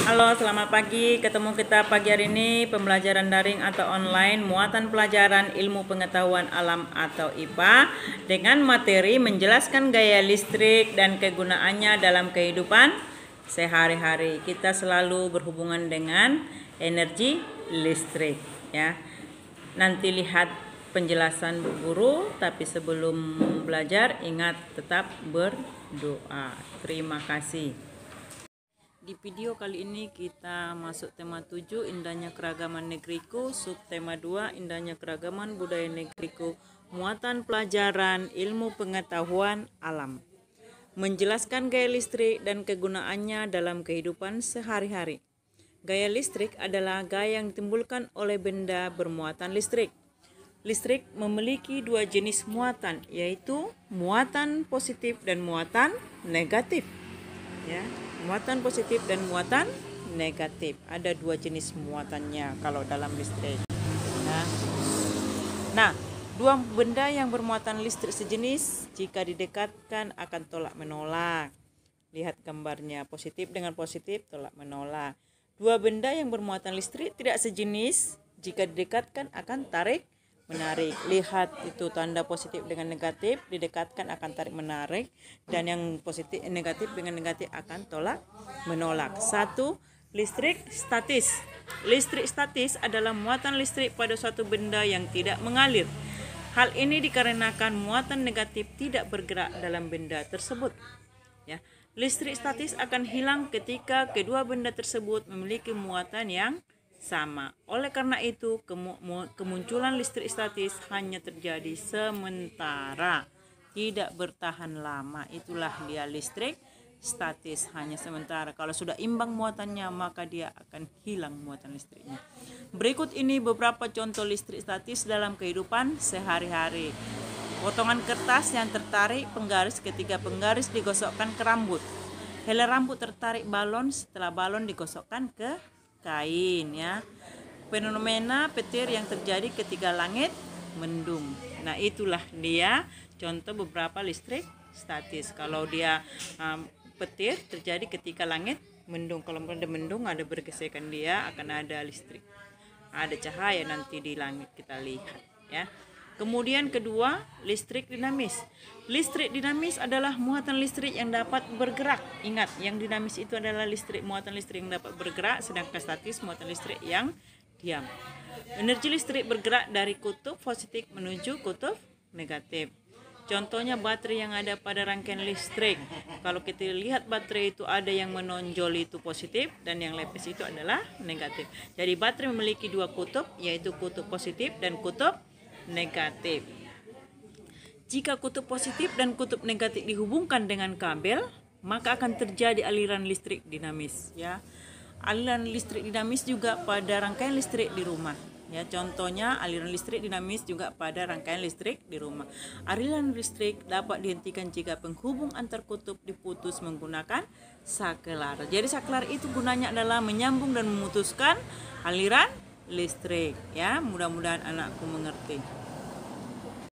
Halo, selamat pagi. Ketemu kita pagi hari ini pembelajaran daring atau online muatan pelajaran ilmu pengetahuan alam atau IPA dengan materi menjelaskan gaya listrik dan kegunaannya dalam kehidupan sehari-hari. Kita selalu berhubungan dengan energi listrik, ya. Nanti lihat penjelasan Bu Guru, tapi sebelum belajar ingat tetap berdoa. Terima kasih. Di video kali ini kita masuk tema 7 indahnya keragaman negeriku, subtema 2 indahnya keragaman budaya negeriku, muatan pelajaran ilmu pengetahuan alam. Menjelaskan gaya listrik dan kegunaannya dalam kehidupan sehari-hari. Gaya listrik adalah gaya yang ditimbulkan oleh benda bermuatan listrik. Listrik memiliki dua jenis muatan, yaitu muatan positif dan muatan negatif. Ya, muatan positif dan muatan negatif. Ada dua jenis muatannya kalau dalam listrik. Nah, dua benda yang bermuatan listrik sejenis jika didekatkan akan tolak menolak. Lihat gambarnya, positif dengan positif tolak menolak. Dua benda yang bermuatan listrik tidak sejenis jika didekatkan akan tarik menarik. Lihat itu tanda positif dengan negatif didekatkan akan tarik menarik, dan yang positif negatif dengan negatif akan tolak menolak. 1. Listrik statis. Listrik statis adalah muatan listrik pada suatu benda yang tidak mengalir. Hal ini dikarenakan muatan negatif tidak bergerak dalam benda tersebut. Ya. Listrik statis akan hilang ketika kedua benda tersebut memiliki muatan yang sama. Oleh karena itu, kemunculan listrik statis hanya terjadi sementara, tidak bertahan lama. Itulah dia listrik statis, hanya sementara. Kalau sudah imbang muatannya, maka dia akan hilang muatan listriknya. Berikut ini beberapa contoh listrik statis dalam kehidupan sehari-hari. Potongan kertas yang tertarik penggaris ketika penggaris digosokkan ke rambut. Helai rambut tertarik balon setelah balon digosokkan ke kain, ya. Fenomena petir yang terjadi ketika langit mendung. Nah, itulah dia contoh beberapa listrik statis. Kalau dia petir terjadi ketika langit mendung. Kalau ada mendung, ada bergesekan, dia akan ada listrik. Ada cahaya nanti di langit kita lihat, ya. Kemudian kedua, listrik dinamis. Listrik dinamis adalah muatan listrik yang dapat bergerak. Ingat, yang dinamis itu adalah muatan listrik yang dapat bergerak, sedangkan statis muatan listrik yang diam. Energi listrik bergerak dari kutub positif menuju kutub negatif. Contohnya baterai yang ada pada rangkaian listrik. Kalau kita lihat baterai itu ada yang menonjol itu positif dan yang lepis itu adalah negatif. Jadi baterai memiliki dua kutub, yaitu kutub positif dan kutub negatif. Jika kutub positif dan kutub negatif dihubungkan dengan kabel, maka akan terjadi aliran listrik dinamis, ya. Aliran listrik dinamis juga pada rangkaian listrik di rumah, ya. Contohnya aliran listrik dinamis juga pada rangkaian listrik di rumah. Aliran listrik dapat dihentikan jika penghubung antar kutub diputus menggunakan saklar. Jadi saklar itu gunanya adalah menyambung dan memutuskan aliran listrik, ya. Mudah-mudahan anakku mengerti.